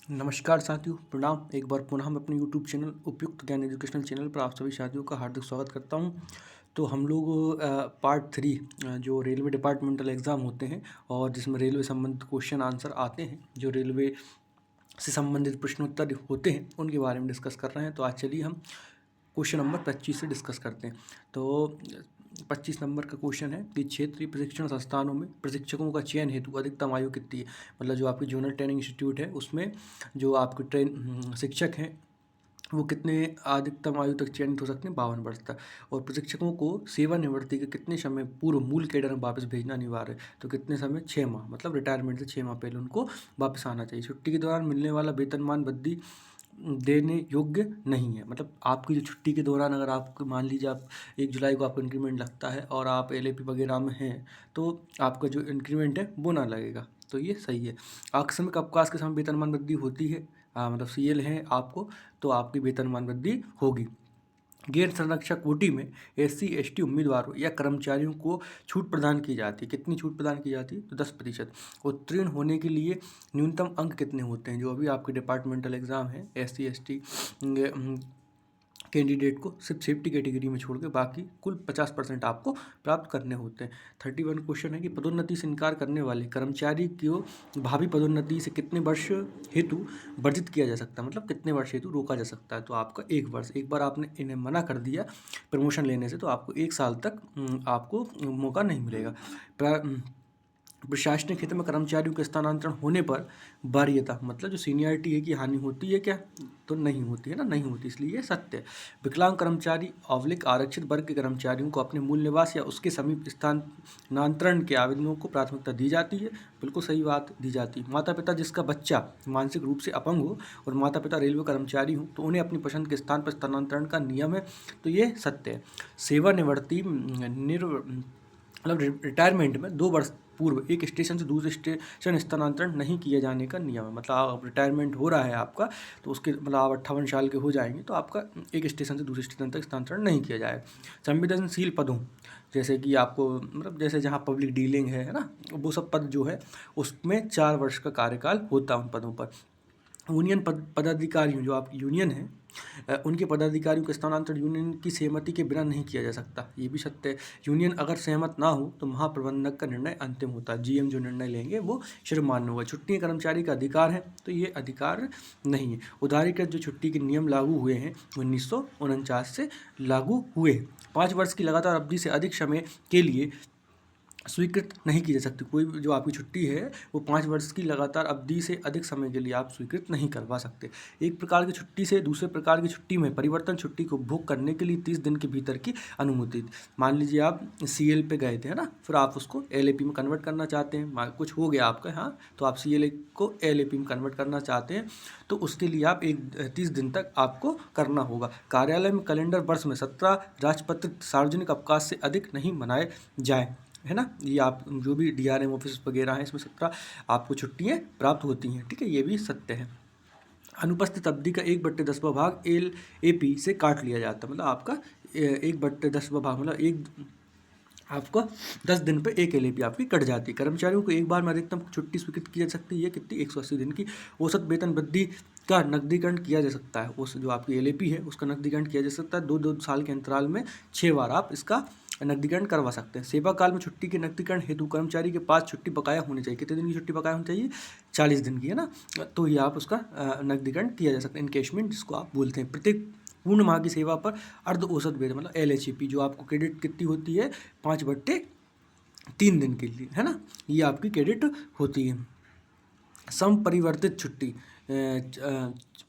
नमस्कार साथियों, प्रणाम। एक बार पुनः हम अपने यूट्यूब चैनल उपयुक्त ज्ञान एजुकेशनल चैनल पर आप सभी साथियों का हार्दिक स्वागत करता हूं। तो हम लोग पार्ट 3 जो रेलवे डिपार्टमेंटल एग्ज़ाम होते हैं और जिसमें रेलवे संबंधित क्वेश्चन आंसर आते हैं, जो रेलवे से संबंधित प्रश्नोत्तर होते हैं, उनके बारे में डिस्कस कर रहे हैं। तो आज चलिए हम क्वेश्चन नंबर 25 से डिस्कस करते हैं। तो 25 नंबर का क्वेश्चन है कि क्षेत्रीय प्रशिक्षण संस्थानों में प्रशिक्षकों का चयन हेतु अधिकतम आयु कितनी है। मतलब जो आपकी जोनल ट्रेनिंग इंस्टीट्यूट है उसमें जो आपके शिक्षक हैं वो कितने अधिकतम आयु तक चयनित हो सकते हैं, 52 वर्ष तक। और प्रशिक्षकों को सेवानिवृत्ति के कितने समय पूर्व मूल कैडर में वापस भेजना अनिवार्य है। तो कितने समय, 6 माह, मतलब रिटायरमेंट से 6 माह पहले उनको वापस आना चाहिए। छुट्टी के दौरान मिलने वाला वेतनमान वृद्धि देने योग्य नहीं है। मतलब आपकी जो छुट्टी के दौरान अगर आप मान लीजिए आप 1 जुलाई को आपका इंक्रीमेंट लगता है और आप एलएपी वगैरह में हैं तो आपका जो इंक्रीमेंट है वो ना लगेगा। तो ये सही है। आकस्मिक अवकाश के समय वेतनमान वृद्धि होती है, मतलब सीएल है आपको, तो आपकी वेतनमान वृद्धि होगी। गैर संरक्षक कोटि में एससी एसटी उम्मीदवारों या कर्मचारियों को छूट प्रदान की जाती है। कितनी छूट प्रदान की जाती है? तो 10%। उत्तीर्ण होने के लिए न्यूनतम अंक कितने होते हैं? जो अभी आपके डिपार्टमेंटल एग्जाम है एससी एसटी कैंडिडेट को सिर्फ सेफ्टी कैटेगरी में छोड़ के बाकी कुल 50% आपको प्राप्त करने होते हैं। 31 क्वेश्चन है कि पदोन्नति से इनकार करने वाले कर्मचारी को भावी पदोन्नति से कितने वर्ष हेतु वर्जित किया जा सकता है, मतलब कितने वर्ष हेतु रोका जा सकता है। तो आपका 1 वर्ष। एक बार आपने इन्हें मना कर दिया प्रमोशन लेने से तो आपको 1 साल तक आपको मौका नहीं मिलेगा। प्रशासनिक क्षेत्र में कर्मचारियों के स्थानांतरण होने पर वरीयता, मतलब जो सीनियरिटी है की हानि होती है क्या? तो नहीं होती है ना, नहीं होती, इसलिए ये सत्य है। विकलांग कर्मचारी आरक्षित वर्ग के कर्मचारियों को अपने मूल निवास या उसके समीप स्थानांतरण के आवेदनों को प्राथमिकता दी जाती है। बिल्कुल सही बात, दी जाती है। माता पिता जिसका बच्चा मानसिक रूप से अपंग हो और माता पिता रेलवे कर्मचारी हों तो उन्हें अपनी पसंद के स्थान पर स्थानांतरण का नियम है। तो ये सत्य है। सेवानिवृत्ति मतलब रिटायरमेंट में 2 वर्ष पूर्व एक स्टेशन से दूसरे स्टेशन स्थानांतरण नहीं किए जाने का नियम है। मतलब आप रिटायरमेंट हो रहा है आपका तो उसके मतलब आप 58 साल के हो जाएंगे तो आपका एक स्टेशन से दूसरे स्टेशन तक स्थानांतरण नहीं किया जाएगा। संवेदनशील पदों जैसे कि आपको मतलब जैसे जहाँ पब्लिक डीलिंग है ना, वो सब पद जो है उसमें 4 वर्ष का कार्यकाल होता है उन पदों पर। यूनियन पदाधिकारियों, जो आपकी यूनियन है उनके पदाधिकारियों का स्थानांतरण यूनियन की सहमति के बिना नहीं किया जा सकता। ये भी सत्य है। यूनियन अगर सहमत ना हो तो महाप्रबंधक का निर्णय अंतिम होता है। जीएम जो निर्णय लेंगे वो सर्वमान्य होगा। छुट्टी कर्मचारी का अधिकार है, तो ये अधिकार नहीं है। उदारीकृत जो छुट्टी के नियम लागू हुए हैं 1949 से लागू हुए। 5 वर्ष की लगातार अवधि से अधिक समय के लिए स्वीकृत नहीं की जा सकती। कोई जो आपकी छुट्टी है वो 5 वर्ष की लगातार अवधि से अधिक समय के लिए आप स्वीकृत नहीं करवा सकते। एक प्रकार की छुट्टी से दूसरे प्रकार की छुट्टी में परिवर्तन छुट्टी को उपभोग करने के लिए 30 दिन के भीतर की अनुमति। मान लीजिए आप सीएल पे गए थे, है ना, फिर आप उसको एलएपी में कन्वर्ट करना चाहते हैं, कुछ हो गया आपका, हाँ, तो आप सीएल को एलएपी में कन्वर्ट करना चाहते हैं तो उसके लिए आप 30 दिन तक आपको करना होगा। कार्यालय में कैलेंडर वर्ष में 17 राजपत्रित सार्वजनिक अवकाश से अधिक नहीं मनाए जाए, है ना। ये आप जो भी डीआरएम ऑफिस वगैरह हैं इसमें 17 आपको छुट्टियाँ प्राप्त होती हैं, ठीक है, ये भी सत्य है। अनुपस्थित अवधि का 1/10वां भाग एलएपी से काट लिया जाता है। मतलब आपका 1/10वां भाग, मतलब एक आपको 10 दिन पे एक एलएपी आपकी कट जाती है। कर्मचारियों को एक बार में अधिकतम छुट्टी स्वीकृत की जा सकती है कितनी? 180 दिन की। औसत वेतन वृद्धि का नकदीकरण किया जा सकता है। उस जो आपकी एलएपी है उसका नकदीकरण किया जा सकता है। 2-2 साल के अंतराल में 6 बार आप इसका नकदीकरण करवा सकते हैं। सेवा काल में छुट्टी के नकदीकरण हेतु कर्मचारी के पास छुट्टी बकाया होनी चाहिए। कितने दिन की छुट्टी बकाया होनी चाहिए? 40 दिन की, है ना। तो ये आप उसका नकदीकरण किया जा सकता है, इनकेशमेंट जिसको आप बोलते हैं। प्रत्येक पूर्ण माह की सेवा पर अर्ध औसत वेतन मतलब एलएचपी जो आपको क्रेडिट कितनी होती है? 5/3 दिन के लिए, है ना, ये आपकी क्रेडिट होती है। समपरिवर्तित छुट्टी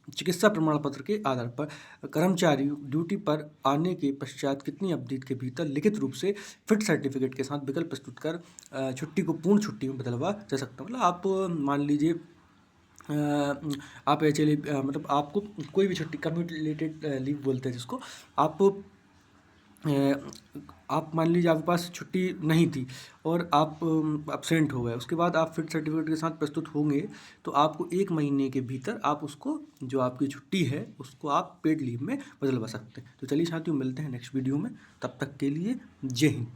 चिकित्सा प्रमाण पत्र के आधार पर कर्मचारी ड्यूटी पर आने के पश्चात कितनी अवधि के भीतर लिखित रूप से फिट सर्टिफिकेट के साथ विकल्प प्रस्तुत कर छुट्टी को पूर्ण छुट्टी में बदलवा जा सकता है। मतलब आप मान लीजिए आप एचएलए मतलब आपको कोई भी छुट्टी कम्यूट रिलेटेड लीव बोलते हैं जिसको, आप मान लीजिए आपके पास छुट्टी नहीं थी और आप एब्सेंट हो गए, उसके बाद आप फिट सर्टिफिकेट के साथ प्रस्तुत होंगे तो आपको 1 महीने के भीतर आप उसको जो आपकी छुट्टी है उसको आप पेड लीव में बदलवा सकते हैं। तो चलिए साथियों, मिलते हैं नेक्स्ट वीडियो में, तब तक के लिए जय हिंद।